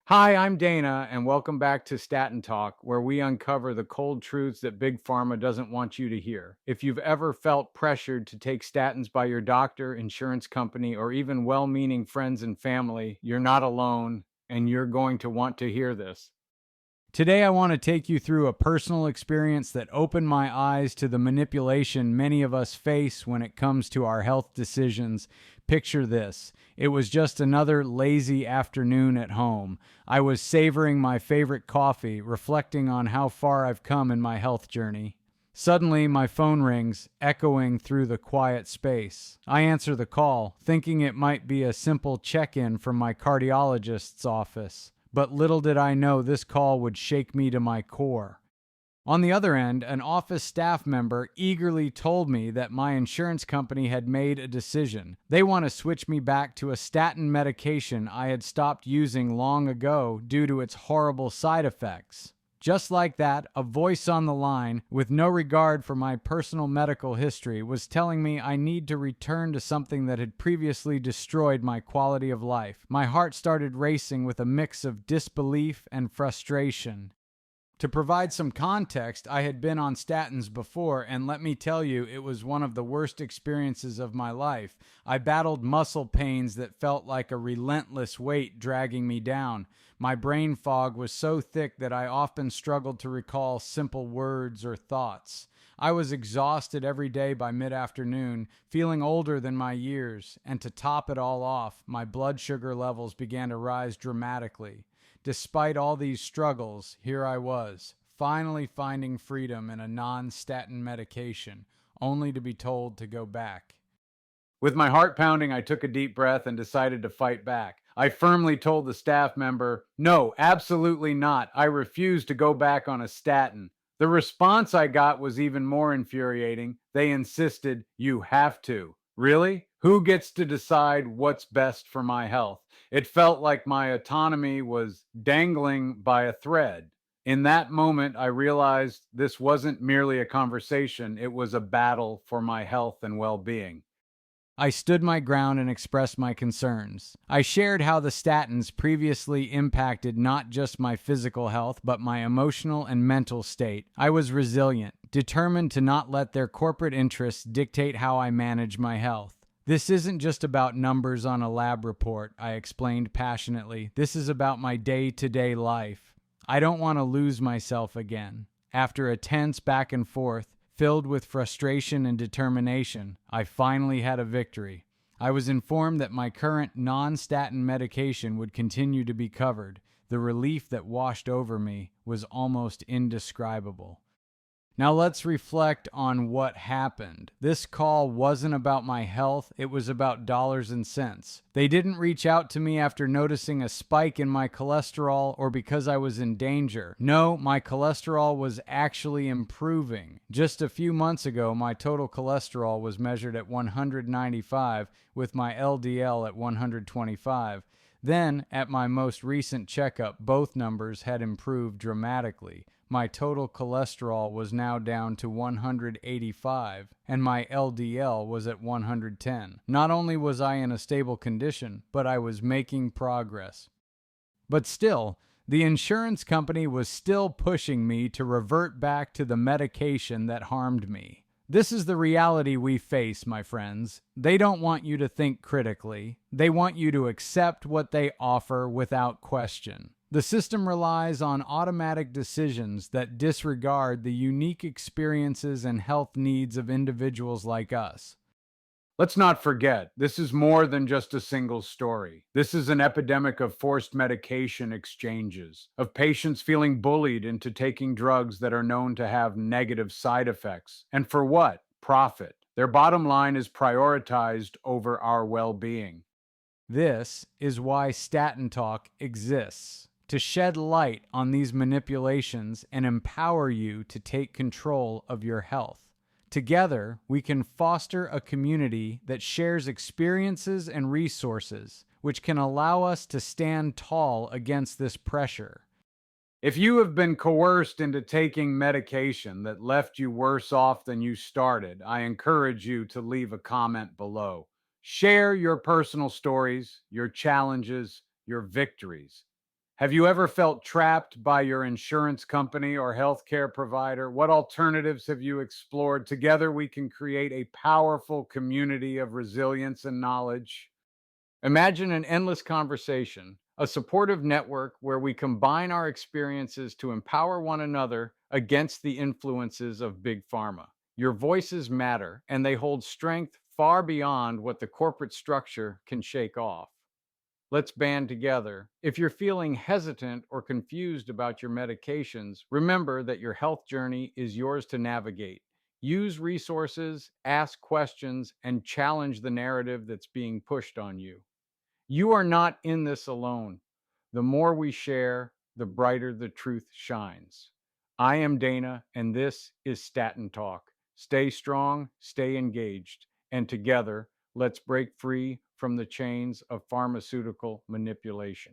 Hi, I'm Dana, and welcome back to Statin Talk, where we uncover the cold truths that Big Pharma doesn't want you to hear. If you've ever felt pressured to take statins by your doctor, insurance company, or even well meaning friends and family, you're not alone, and you're going to want to hear this. Today, I want to take you through a personal experience that opened my eyes to the manipulation many of us face when it comes to our health decisions. Picture this: it was just another lazy afternoon at home. I was savoring my favorite coffee, reflecting on how far I've come in my health journey. Suddenly, my phone rings, echoing through the quiet space. I answer the call, thinking it might be a simple check in from my cardiologist's office. But little did I know this call would shake me to my core. On the other end, an office staff member eagerly told me that my insurance company had made a decision. They want to switch me back to a statin medication I had stopped using long ago due to its horrible side effects. Just like that, a voice on the line, with no regard for my personal medical history, was telling me I need to return to something that had previously destroyed my quality of life. My heart started racing with a mix of disbelief and frustration. To provide some context, I had been on statins before, and let me tell you, it was one of the worst experiences of my life. I battled muscle pains that felt like a relentless weight dragging me down. My brain fog was so thick that I often struggled to recall simple words or thoughts. I was exhausted every day by mid-afternoon, feeling older than my years, and to top it all off, my blood sugar levels began to rise dramatically. Despite all these struggles, here I was, finally finding freedom in a non-statin medication, only to be told to go back. With my heart pounding, I took a deep breath and decided to fight back. I firmly told the staff member, "No, absolutely not. I refuse to go back on a statin." The response I got was even more infuriating. They insisted, "You have to." Really? Who gets to decide what's best for my health? It felt like my autonomy was dangling by a thread. In that moment, I realized this wasn't merely a conversation, it was a battle for my health and well being. I stood my ground and expressed my concerns. I shared how the statins previously impacted not just my physical health, but my emotional and mental state. I was resilient, determined to not let their corporate interests dictate how I manage my health. This isn't just about numbers on a lab report, I explained passionately. This is about my day-to-day life. I don't want to lose myself again. After a tense back and forth, filled with frustration and determination, I finally had a victory. I was informed that my current non-statin medication would continue to be covered. The relief that washed over me was almost indescribable. Now let's reflect on what happened. This call wasn't about my health, it was about dollars and cents. They didn't reach out to me after noticing a spike in my cholesterol or because I was in danger. No, my cholesterol was actually improving. Just a few months ago, my total cholesterol was measured at 195, with my LDL at 125. Then, at my most recent checkup, both numbers had improved dramatically. My total cholesterol was now down to 185, and my LDL was at 110. Not only was I in a stable condition, but I was making progress. But still, the insurance company was still pushing me to revert back to the medication that harmed me. This is the reality we face, my friends. They don't want you to think critically. They want you to accept what they offer without question. The system relies on automatic decisions that disregard the unique experiences and health needs of individuals like us. Let's not forget, this is more than just a single story. This is an epidemic of forced medication exchanges, of patients feeling bullied into taking drugs that are known to have negative side effects. And for what? Profit. Their bottom line is prioritized over our well being. This is why Statin Talk exists, to shed light on these manipulations and empower you to take control of your health. Together, we can foster a community that shares experiences and resources, which can allow us to stand tall against this pressure. If you have been coerced into taking medication that left you worse off than you started, I encourage you to leave a comment below. Share your personal stories, your challenges, your victories. Have you ever felt trapped by your insurance company or healthcare provider? What alternatives have you explored? Together, we can create a powerful community of resilience and knowledge. Imagine an endless conversation, a supportive network where we combine our experiences to empower one another against the influences of Big Pharma. Your voices matter, and they hold strength far beyond what the corporate structure can shake off. Let's band together. If you're feeling hesitant or confused about your medications, remember that your health journey is yours to navigate. Use resources, ask questions, and challenge the narrative that's being pushed on you. You are not in this alone. The more we share, the brighter the truth shines. I am Dana, and this is Statin Talk. Stay strong, stay engaged, and together, let's break free from the chains of pharmaceutical manipulation.